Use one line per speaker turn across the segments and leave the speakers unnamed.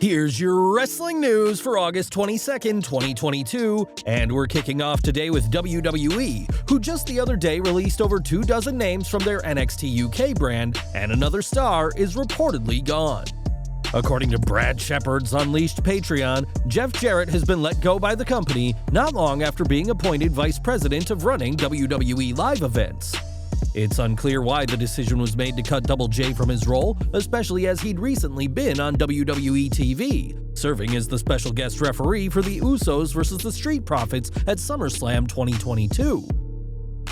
Here's your wrestling news for August 22nd, 2022, and we're kicking off today with WWE, who just the other day released over 24 names from their NXT UK brand, and another star is reportedly gone. According to Brad Shepard's Unleashed Patreon, Jeff Jarrett has been let go by the company not long after being appointed vice president of running WWE live events. It's unclear why the decision was made to cut Double J from his role, especially as he'd recently been on WWE TV, serving as the special guest referee for the Usos vs. the Street Profits at SummerSlam 2022.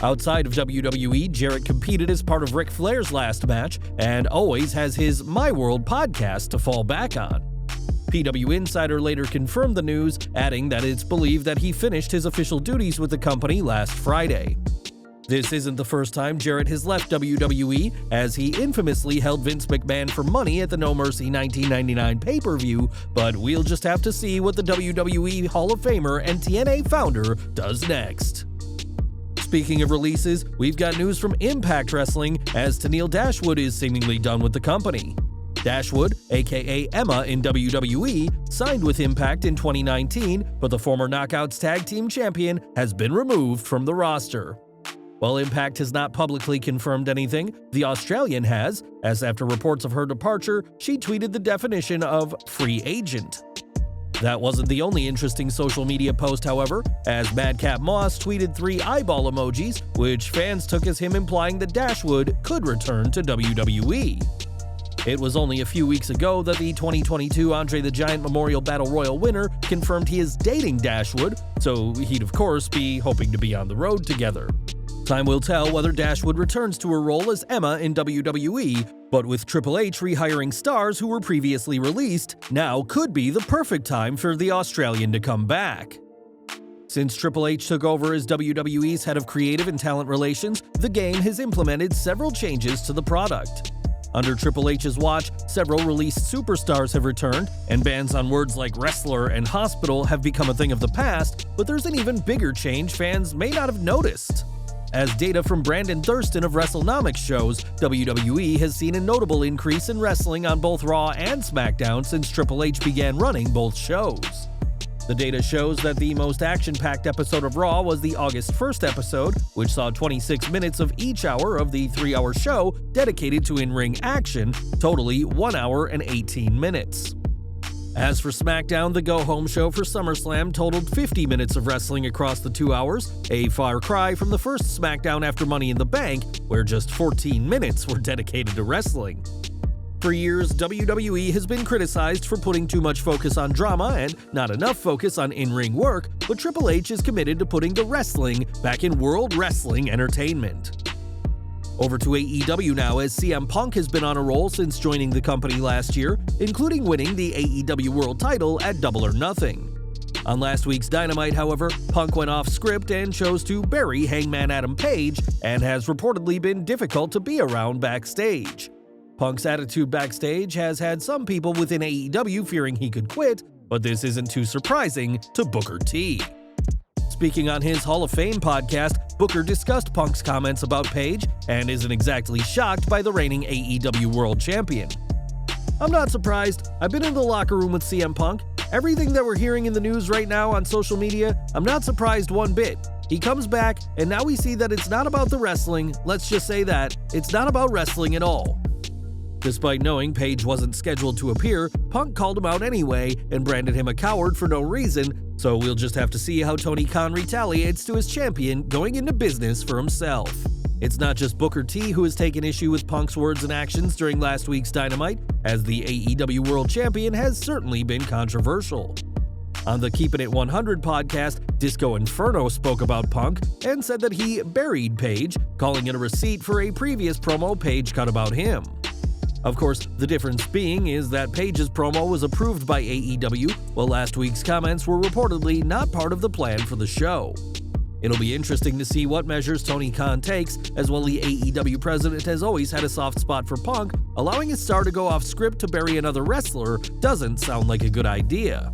Outside of WWE, Jarrett competed as part of Ric Flair's last match and always has his My World podcast to fall back on. PW Insider later confirmed the news, adding that it's believed that he finished his official duties with the company last Friday. This isn't the first time Jarrett has left WWE, as he infamously held Vince McMahon for money at the No Mercy 1999 pay-per-view, but we'll just have to see what the WWE Hall of Famer and TNA founder does next. Speaking of releases, we've got news from Impact Wrestling, as Tenille Dashwood is seemingly done with the company. Dashwood, aka Emma in WWE, signed with Impact in 2019, but the former Knockouts Tag Team Champion has been removed from the roster. While Impact has not publicly confirmed anything, the Australian has, as after reports of her departure, she tweeted the definition of free agent. That wasn't the only interesting social media post, however, as Madcap Moss tweeted 3 eyeball emojis, which fans took as him implying that Dashwood could return to WWE. It was only a few weeks ago that the 2022 Andre the Giant Memorial Battle Royal winner confirmed he is dating Dashwood, so he'd of course be hoping to be on the road together. Time will tell whether Dashwood returns to her role as Emma in WWE, but with Triple H rehiring stars who were previously released, now could be the perfect time for the Australian to come back. Since Triple H took over as WWE's head of creative and talent relations, the game has implemented several changes to the product. Under Triple H's watch, several released superstars have returned, and bans on words like wrestler and hospital have become a thing of the past, but there's an even bigger change fans may not have noticed. As data from Brandon Thurston of WrestleNomics shows, WWE has seen a notable increase in wrestling on both Raw and SmackDown since Triple H began running both shows. The data shows that the most action-packed episode of Raw was the August 1st episode, which saw 26 minutes of each hour of the 3-hour show dedicated to in-ring action, totally 1 hour and 18 minutes. As for SmackDown, the go-home show for SummerSlam totaled 50 minutes of wrestling across the 2 hours, a far cry from the first SmackDown after Money in the Bank, where just 14 minutes were dedicated to wrestling. For years, WWE has been criticized for putting too much focus on drama and not enough focus on in-ring work, but Triple H is committed to putting the wrestling back in World Wrestling Entertainment. Over to AEW now, as CM Punk has been on a roll since joining the company last year, including winning the AEW World title at Double or Nothing. On last week's Dynamite, however, Punk went off script and chose to bury Hangman Adam Page, and has reportedly been difficult to be around backstage. Punk's attitude backstage has had some people within AEW fearing he could quit, but this isn't too surprising to Booker T. Speaking on his Hall of Fame podcast, Booker discussed Punk's comments about Page and isn't exactly shocked by the reigning AEW World Champion. "I'm not surprised. I've been in the locker room with CM Punk. Everything that we're hearing in the news right now on social media, I'm not surprised one bit. He comes back, and now we see that it's not about the wrestling. Let's just say that. It's not about wrestling at all." Despite knowing Page wasn't scheduled to appear, Punk called him out anyway and branded him a coward for no reason, so we'll just have to see how Tony Khan retaliates to his champion going into business for himself. It's not just Booker T who has taken issue with Punk's words and actions during last week's Dynamite, as the AEW World Champion has certainly been controversial. On the Keepin' It 100 podcast, Disco Inferno spoke about Punk and said that he buried Page, calling it a receipt for a previous promo Page cut about him. Of course, the difference being is that Page's promo was approved by AEW, while last week's comments were reportedly not part of the plan for the show. It'll be interesting to see what measures Tony Khan takes, as well the AEW president has always had a soft spot for Punk. Allowing a star to go off script to bury another wrestler doesn't sound like a good idea.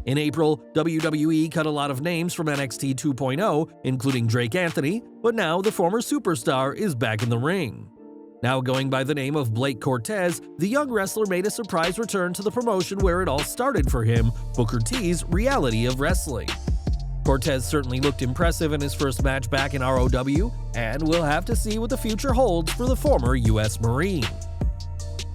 In April, WWE cut a lot of names from NXT 2.0, including Drake Anthony, but now the former superstar is back in the ring. Now going by the name of Blake Cortez, the young wrestler made a surprise return to the promotion where it all started for him, Booker T's Reality of Wrestling. Cortez certainly looked impressive in his first match back in ROW, and we'll have to see what the future holds for the former US Marine.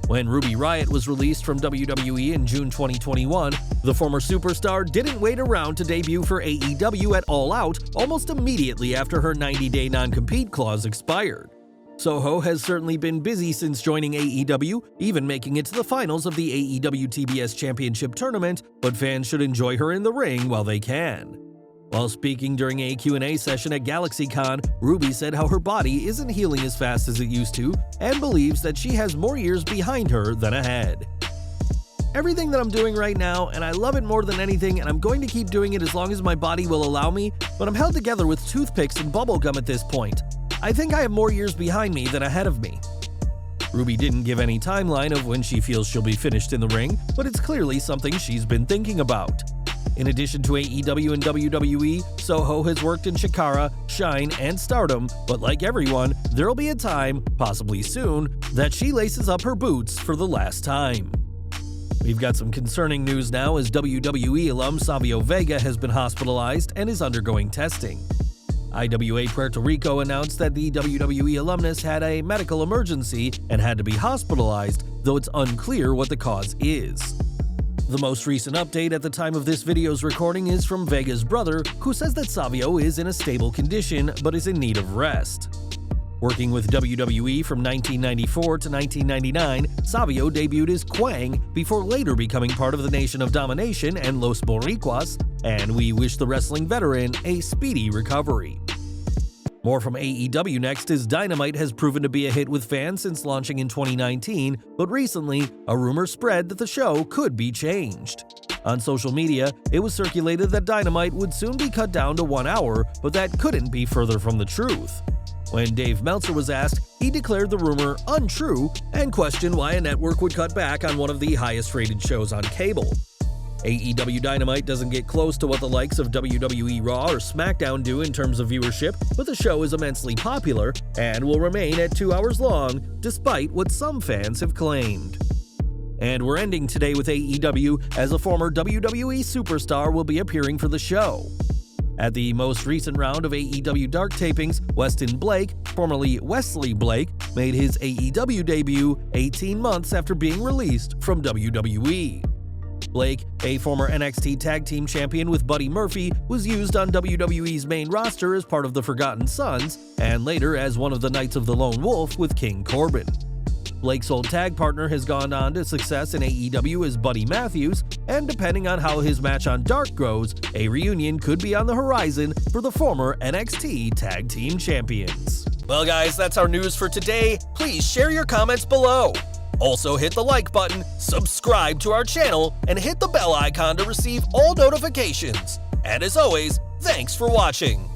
When Ruby Riott was released from WWE in June 2021, the former superstar didn't wait around to debut for AEW at All Out almost immediately after her 90-day non-compete clause expired. Soho has certainly been busy since joining AEW, even making it to the finals of the AEW TBS Championship Tournament, but fans should enjoy her in the ring while they can. While speaking during a Q&A session at GalaxyCon, Ruby said how her body isn't healing as fast as it used to and believes that she has more years behind her than ahead. Everything that I'm doing right now, and I love it more than anything, and I'm going to keep doing it as long as my body will allow me, but I'm held together with toothpicks and bubblegum at this point. I think I have more years behind me than ahead of me. Ruby didn't give any timeline of when she feels she'll be finished in the ring, but it's clearly something she's been thinking about. In addition to AEW and WWE, Soho has worked in Chikara, Shine, and Stardom, but like everyone, there'll be a time, possibly soon, that she laces up her boots for the last time. We've got some concerning news now as WWE alum Savio Vega has been hospitalized and is undergoing testing. IWA Puerto Rico announced that the WWE alumnus had a medical emergency and had to be hospitalized, though it's unclear what the cause is. The most recent update at the time of this video's recording is from Vega's brother, who says that Savio is in a stable condition but is in need of rest. Working with WWE from 1994 to 1999, Savio debuted as Quang before later becoming part of the Nation of Domination and Los Boricuas, and we wish the wrestling veteran a speedy recovery. More from AEW next, as Dynamite has proven to be a hit with fans since launching in 2019, but recently, a rumor spread that the show could be changed. On social media, it was circulated that Dynamite would soon be cut down to 1 hour, but that couldn't be further from the truth. When Dave Meltzer was asked, he declared the rumor untrue and questioned why a network would cut back on one of the highest-rated shows on cable. AEW Dynamite doesn't get close to what the likes of WWE Raw or SmackDown do in terms of viewership, but the show is immensely popular and will remain at 2 hours long, despite what some fans have claimed. And we're ending today with AEW, as a former WWE superstar will be appearing for the show. At the most recent round of AEW Dark Tapings, Weston Blake, formerly Wesley Blake, made his AEW debut 18 months after being released from WWE. Blake, a former NXT Tag Team Champion with Buddy Murphy, was used on WWE's main roster as part of the Forgotten Sons, and later as one of the Knights of the Lone Wolf with King Corbin. Blake's old tag partner has gone on to success in AEW as Buddy Matthews, and depending on how his match on Dark goes, a reunion could be on the horizon for the former NXT Tag Team Champions. Well guys, that's our news for today. Please share your comments below. Also hit the like button, subscribe to our channel, and hit the bell icon to receive all notifications. And as always, thanks for watching.